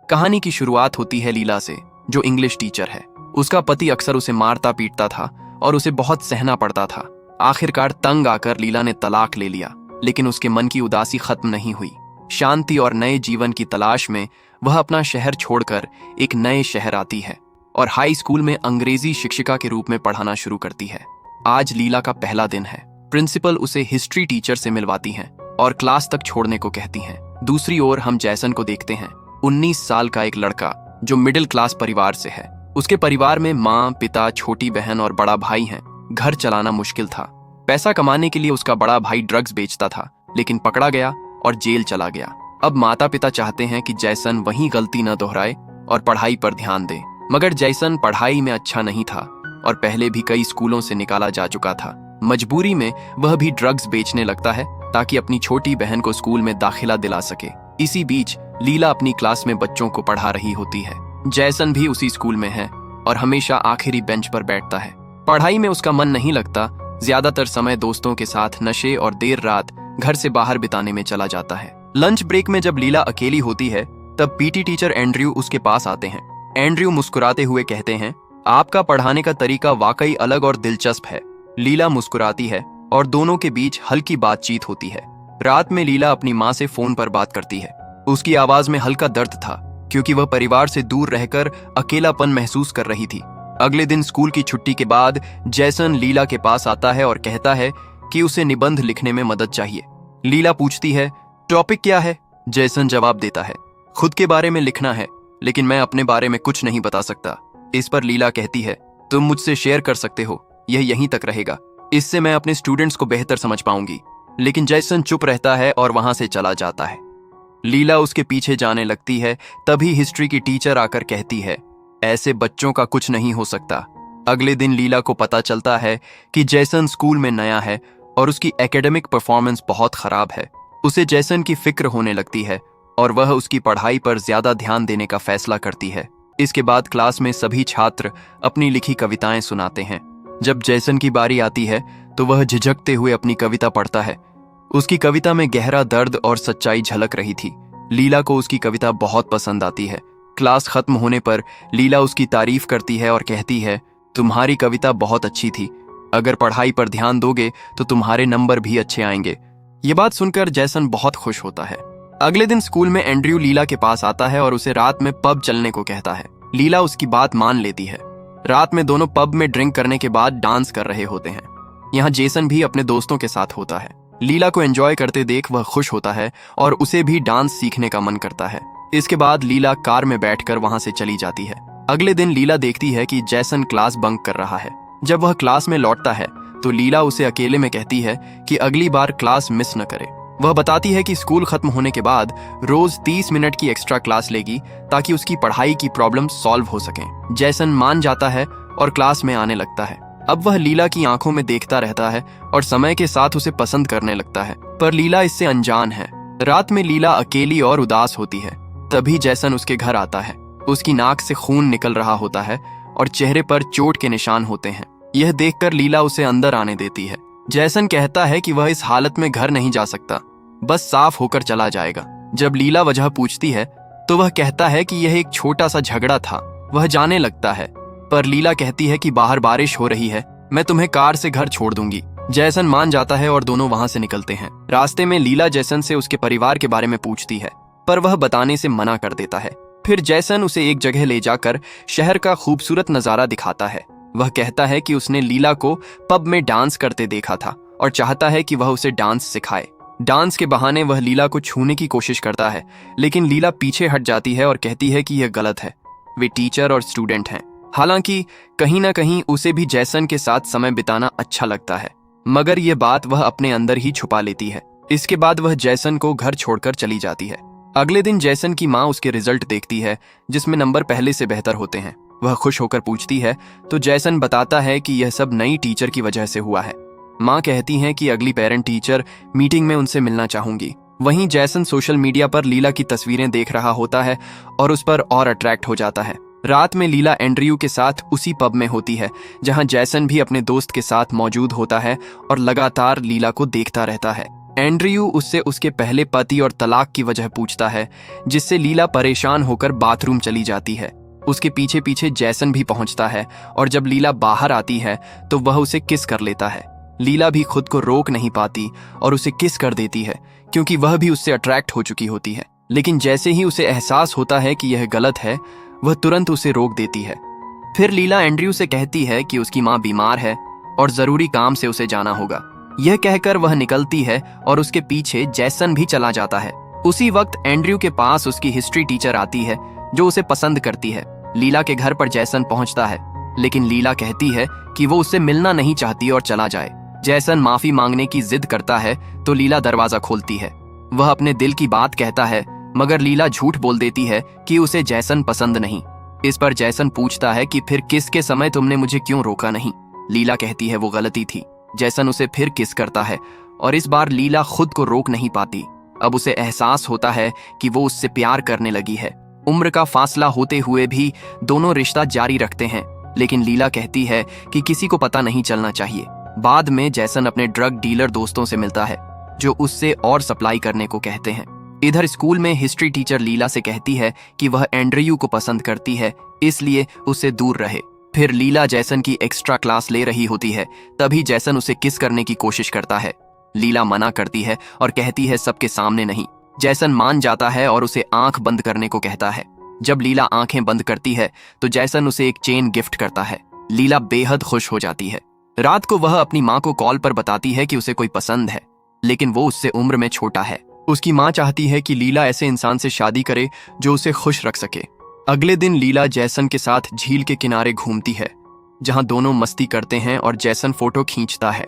कहानी की शुरुआत होती है लीला से, जो इंग्लिश टीचर है। उसका पति अक्सर उसे मारता पीटता था और उसे बहुत सहना पड़ता था। आखिरकार तंग आकर लीला ने तलाक ले लिया, लेकिन उसके मन की उदासी खत्म नहीं हुई। शांति और नए जीवन की तलाश में वह अपना शहर छोड़कर एक नए शहर आती है और हाई स्कूल में अंग्रेजी शिक्षिका के रूप में पढ़ाना शुरू करती है। आज लीला का पहला दिन है। प्रिंसिपल उसे हिस्ट्री टीचर से मिलवाती हैं और क्लास तक छोड़ने को कहती हैं। दूसरी ओर हम जैसन को देखते हैं, 19 साल का एक लड़का जो मिडिल क्लास परिवार से है। उसके परिवार में माँ, पिता, छोटी बहन और बड़ा भाई हैं। घर चलाना मुश्किल था। पैसा कमाने के लिए उसका बड़ा भाई ड्रग्स बेचता था, लेकिन पकड़ा गया और जेल चला गया। अब माता पिता चाहते हैं कि जैसन वही गलती न दोहराए और पढ़ाई पर ध्यान दे, मगर जैसन पढ़ाई में अच्छा नहीं था और पहले भी कई स्कूलों से निकाला जा चुका था। मजबूरी में वह भी ड्रग्स बेचने लगता है ताकि अपनी छोटी बहन को स्कूल में दाखिला दिला सके। इसी बीच लीला अपनी क्लास में बच्चों को पढ़ा रही होती है। जैसन भी उसी स्कूल में है और हमेशा आखिरी बेंच पर बैठता है। पढ़ाई में उसका मन नहीं लगता। ज्यादातर समय दोस्तों के साथ नशे और देर रात घर से बाहर बिताने में चला जाता है। लंच ब्रेक में जब लीला अकेली होती है, तब पीटी टीचर एंड्रयू उसके पास आते हैं। एंड्रयू मुस्कुराते हुए कहते हैं, आपका पढ़ाने का तरीका वाकई अलग और दिलचस्प है। लीला मुस्कुराती है और दोनों के बीच हल्की बातचीत होती है। रात में लीला अपनी माँ से फोन पर बात करती है। उसकी आवाज में हल्का दर्द था, क्योंकि वह परिवार से दूर रहकर अकेलापन महसूस कर रही थी। अगले दिन स्कूल की छुट्टी के बाद जैसन लीला के पास आता है और कहता है कि उसे निबंध लिखने में मदद चाहिए। लीला पूछती है, टॉपिक क्या है? जैसन जवाब देता है, खुद के बारे में लिखना है, लेकिन मैं अपने बारे में कुछ नहीं बता सकता। इस पर लीला कहती है, तुम मुझसे शेयर कर सकते हो, यह यहीं तक रहेगा। इससे मैं अपने स्टूडेंट्स को बेहतर समझ पाऊंगी। लेकिन जैसन चुप रहता है और वहां से चला जाता है। लीला उसके पीछे जाने लगती है। तभी हिस्ट्री की टीचर आकर कहती है, ऐसे बच्चों का कुछ नहीं हो सकता। अगले दिन लीला को पता चलता है कि जैसन स्कूल में नया है और उसकी एकेडमिक परफॉर्मेंस बहुत खराब है। उसे जैसन की फिक्र होने लगती है और वह उसकी पढ़ाई पर ज्यादा ध्यान देने का फैसला करती है। इसके बाद क्लास में सभी छात्र अपनी लिखी कविताएं सुनाते हैं। जब जैसन की बारी आती है तो वह झिझकते हुए अपनी कविता पढ़ता है। उसकी कविता में गहरा दर्द और सच्चाई झलक रही थी। लीला को उसकी कविता बहुत पसंद आती है। क्लास खत्म होने पर लीला उसकी तारीफ करती है और कहती है, तुम्हारी कविता बहुत अच्छी थी। अगर पढ़ाई पर ध्यान दोगे तो तुम्हारे नंबर भी अच्छे आएंगे। ये बात सुनकर जैसन बहुत खुश होता है। अगले दिन स्कूल में एंड्रयू लीला के पास आता है और उसे रात में पब चलने को कहता है। लीला उसकी बात मान लेती है। रात में दोनों पब में ड्रिंक करने के बाद डांस कर रहे होते हैं। यहाँ जैसन भी अपने दोस्तों के साथ होता है। लीला को एंजॉय करते देख वह खुश होता है और उसे भी डांस सीखने का मन करता है। इसके बाद लीला कार में बैठकर वहां से चली जाती है। अगले दिन लीला देखती है कि जैसन क्लास बंक कर रहा है। जब वह क्लास में लौटता है तो लीला उसे अकेले में कहती है कि अगली बार क्लास मिस न करे। वह बताती है कि स्कूल खत्म होने के बाद रोज 30 मिनट की एक्स्ट्रा क्लास लेगी ताकि उसकी पढ़ाई की प्रॉब्लम सॉल्व हो सकें। जैसन मान जाता है और क्लास में आने लगता है। अब वह लीला की आंखों में देखता रहता है और समय के साथ उसे पसंद करने लगता है, पर लीला इससे अनजान है। रात में लीला अकेली और उदास होती है। तभी जैसन उसके घर आता है। उसकी नाक से खून निकल रहा होता है और चेहरे पर चोट के निशान होते हैं। यह देखकर लीला उसे अंदर आने देती है। जैसन कहता है कि वह इस हालत में घर नहीं जा सकता, बस साफ होकर चला जाएगा। जब लीला वजह पूछती है तो वह कहता है कि यह एक छोटा सा झगड़ा था। वह जाने लगता है, पर लीला कहती है कि बाहर बारिश हो रही है, मैं तुम्हें कार से घर छोड़ दूंगी। जैसन मान जाता है और दोनों वहां से निकलते हैं। रास्ते में लीला जैसन से उसके परिवार के बारे में पूछती है, पर वह बताने से मना कर देता है। फिर जैसन उसे एक जगह ले जाकर शहर का खूबसूरत नजारा दिखाता है। वह कहता है कि उसने लीला को पब में डांस करते देखा था और चाहता है कि वह उसे डांस सिखाए। डांस के बहाने वह लीला को छूने की कोशिश करता है, लेकिन लीला पीछे हट जाती है और कहती है कि यह गलत है। वे टीचर और स्टूडेंट हैं। हालांकि कहीं ना कहीं उसे भी जैसन के साथ समय बिताना अच्छा लगता है, मगर यह बात वह अपने अंदर ही छुपा लेती है। इसके बाद वह जैसन को घर छोड़कर चली जाती है। अगले दिन जैसन की माँ उसके रिजल्ट देखती है, जिसमें नंबर पहले से बेहतर होते हैं। वह खुश होकर पूछती है तो जैसन बताता है कि यह सब नई टीचर की वजह से हुआ है। माँ कहती हैं कि अगली पेरेंट टीचर मीटिंग में उनसे मिलना चाहूंगी। वहीं जैसन सोशल मीडिया पर लीला की तस्वीरें देख रहा होता है और उस पर और अट्रैक्ट हो जाता है। रात में लीला एंड्रयू के साथ उसी पब में होती है जहां जैसन भी अपने दोस्त के साथ मौजूद होता है और लगातार लीला को देखता रहता है। एंड्रयू उससे उसके पहले पति और तलाक की वजह पूछता है, जिससे लीला परेशान होकर बाथरूम चली जाती है। उसके पीछे पीछे जैसन भी पहुंचता है और जब लीला बाहर आती है तो वह उसे किस कर लेता है। लीला भी खुद को रोक नहीं पाती और उसे किस कर देती है, क्योंकि वह भी उससे अट्रैक्ट हो चुकी होती है। लेकिन जैसे ही उसे एहसास होता है कि यह गलत है, वह तुरंत उसे रोक देती है। फिर लीला एंड्रयू से कहती है कि उसकी माँ बीमार है और जरूरी काम से उसे जाना होगा। यह कहकर वह निकलती है और उसके पीछे जैसन भी चला जाता है। उसी वक्त एंड्रयू के पास उसकी हिस्ट्री टीचर आती है, जो उसे पसंद करती है। लीला के घर पर जैसन पहुंचता है, लेकिन लीला कहती है कि वो उससे मिलना नहीं चाहती और चला जाए। जैसन माफी मांगने की जिद करता है तो लीला दरवाजा खोलती है। वह अपने दिल की बात कहता है, मगर लीला झूठ बोल देती है कि उसे जैसन पसंद नहीं। इस पर जैसन पूछता है कि फिर किस के समय तुमने मुझे क्यों रोका नहीं। लीला कहती है वो गलती थी। जैसन उसे फिर किस करता है और इस बार लीला खुद को रोक नहीं पाती। अब उसे एहसास होता है कि वो उससे प्यार करने लगी है। उम्र का फासला होते हुए भी दोनों रिश्ता जारी रखते हैं, लेकिन लीला कहती है कि किसी को पता नहीं चलना चाहिए। बाद में जैसन अपने ड्रग डीलर दोस्तों से मिलता है, जो उससे और सप्लाई करने को कहते हैं। इधर स्कूल में हिस्ट्री टीचर लीला से कहती है कि वह एंड्रयू को पसंद करती है, इसलिए उससे दूर रहे। फिर लीला जैसन की एक्स्ट्रा क्लास ले रही होती है, तभी जैसन उसे किस करने की कोशिश करता है। लीला मना करती है और कहती है सबके सामने नहीं। जैसन मान जाता है और उसे आंख बंद करने को कहता है। जब लीला आंखें बंद करती है तो जैसन उसे एक चेन गिफ्ट करता है। लीला बेहद खुश हो जाती है। रात को वह अपनी माँ को कॉल पर बताती है कि उसे कोई पसंद है, लेकिन वो उससे उम्र में छोटा है। उसकी माँ चाहती है कि लीला ऐसे इंसान से शादी करे जो उसे खुश रख सके। अगले दिन लीला जैसन के साथ झील के किनारे घूमती है, जहां दोनों मस्ती करते हैं और जैसन फोटो खींचता है।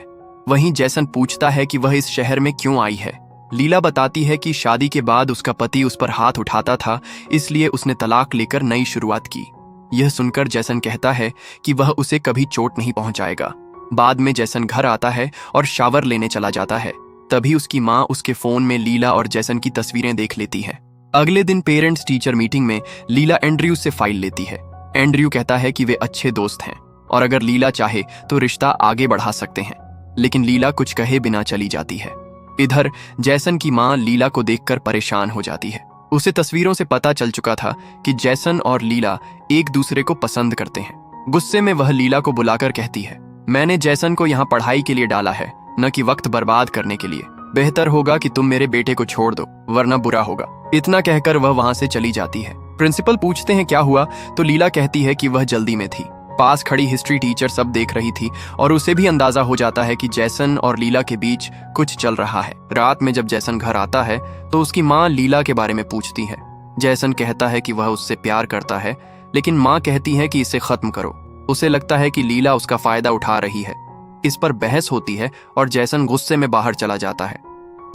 वहीं जैसन पूछता है कि वह इस शहर में क्यों आई है। लीला बताती है कि शादी के बाद उसका पति उस पर हाथ उठाता था, इसलिए उसने तलाक लेकर नई शुरुआत की। यह सुनकर जैसन कहता है कि वह उसे कभी चोट नहीं पहुंचाएगा। बाद में जैसन घर आता है और शावर लेने चला जाता है। तभी उसकी माँ उसके फोन में लीला और जैसन की तस्वीरें देख लेती है। अगले दिन पेरेंट्स टीचर मीटिंग में लीला एंड्रयू से फाइल लेती है। एंड्रयू कहता है कि वे अच्छे दोस्त हैं और अगर लीला चाहे तो रिश्ता आगे बढ़ा सकते हैं, लेकिन लीला कुछ कहे बिना चली जाती है। इधर जैसन की माँ लीला को देखकर परेशान हो जाती है। उसे तस्वीरों से पता चल चुका था कि जैसन और लीला एक दूसरे को पसंद करते हैं। गुस्से में वह लीला को बुलाकर कहती है, मैंने जैसन को यहाँ पढ़ाई के लिए डाला है, न कि वक्त बर्बाद करने के लिए। बेहतर होगा कि तुम मेरे बेटे को छोड़ दो, वरना बुरा होगा। इतना कहकर वह वहां से चली जाती है। प्रिंसिपल पूछते हैं क्या हुआ, तो लीला कहती है कि वह जल्दी में थी। पास खड़ी हिस्ट्री टीचर सब देख रही थी और उसे भी अंदाजा हो जाता है कि जैसन और लीला के बीच कुछ चल रहा है। रात में जब जैसन घर आता है तो उसकी माँ लीला के बारे में पूछती है। जैसन कहता है कि वह उससे प्यार करता है, लेकिन माँ कहती है कि इसे खत्म करो। उसे लगता है कि लीला उसका फायदा उठा रही है। इस पर बहस होती है और जैसन गुस्से में बाहर चला जाता है।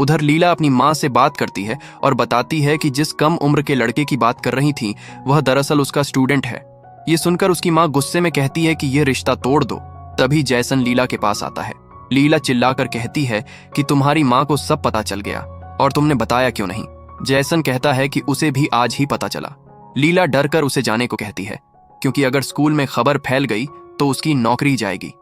उधर लीला अपनी माँ से बात करती है और बताती है कि जिस कम उम्र के लड़के की बात कर रही थी वह दरअसल उसका स्टूडेंट है। ये सुनकर उसकी माँ गुस्से में कहती है कि ये रिश्ता तोड़ दो। तभी जैसन लीला के पास आता है। लीला चिल्लाकर कहती है कि तुम्हारी माँ को सब पता चल गया और तुमने बताया क्यों नहीं। जैसन कहता है कि उसे भी आज ही पता चला। लीला डर कर उसे जाने को कहती है, क्योंकि अगर स्कूल में खबर फैल गई तो उसकी नौकरी जाएगी।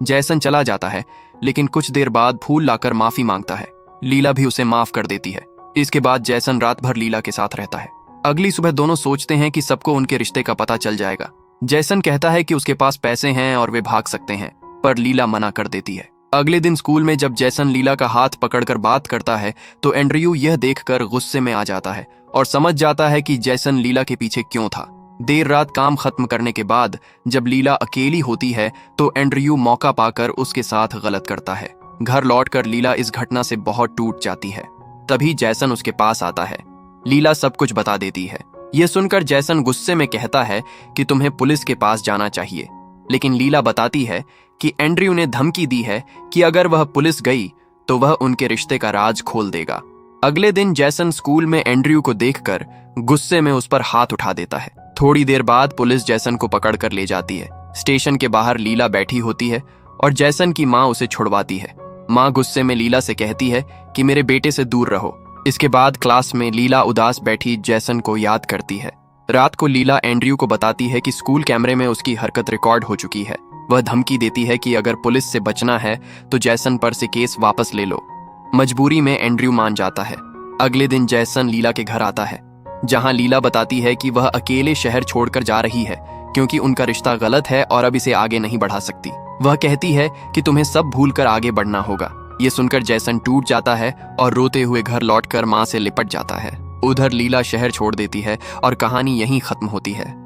जैसन चला जाता है, लेकिन कुछ देर बाद फूल लाकर माफी मांगता है। लीला भी उसे माफ कर देती है। इसके बाद जैसन रात भर लीला के साथ रहता है। अगली सुबह दोनों सोचते हैं कि सबको उनके रिश्ते का पता चल जाएगा। जैसन कहता है कि उसके पास पैसे हैं और वे भाग सकते हैं, पर लीला मना कर देती है। अगले दिन स्कूल में जब जैसन लीला का हाथ पकड़कर बात करता है तो एंड्रयू यह देखकर गुस्से में आ जाता है और समझ जाता है कि जैसन लीला के पीछे क्यों था। देर रात काम खत्म करने के बाद जब लीला अकेली होती है तो एंड्रयू मौका पाकर उसके साथ गलत करता है। घर लौटकर लीला इस घटना से बहुत टूट जाती है। तभी जैसन उसके पास आता है। लीला सब कुछ बता देती है। यह सुनकर जैसन गुस्से में कहता है कि तुम्हें पुलिस के पास जाना चाहिए, लेकिन लीला बताती है कि एंड्रयू ने धमकी दी है कि अगर वह पुलिस गई तो वह उनके रिश्ते का राज खोल देगा। अगले दिन जैसन स्कूल में एंड्रयू को देखकर गुस्से में उस पर हाथ उठा देता है। थोड़ी देर बाद पुलिस जैसन को पकड़कर ले जाती है। स्टेशन के बाहर लीला बैठी होती है और जैसन की माँ उसे छुड़वाती है। माँ गुस्से में लीला से कहती है कि मेरे बेटे से दूर रहो। इसके बाद क्लास में लीला उदास बैठी जैसन को याद करती है। रात को लीला एंड्रयू को बताती है कि स्कूल कैमरे में उसकी हरकत रिकॉर्ड हो चुकी है। वह धमकी देती है कि अगर पुलिस से बचना है तो जैसन पर से केस वापस ले लो। मजबूरी में एंड्रयू मान जाता है। अगले दिन जैसन लीला के घर आता है, जहां लीला बताती है कि वह अकेले शहर छोड़कर जा रही है क्योंकि उनका रिश्ता गलत है और अब इसे आगे नहीं बढ़ा सकती। वह कहती है कि तुम्हें सब भूलकर आगे बढ़ना होगा। ये सुनकर जैसन टूट जाता है और रोते हुए घर लौटकर मां से लिपट जाता है। उधर लीला शहर छोड़ देती है और कहानी यहीं खत्म होती है।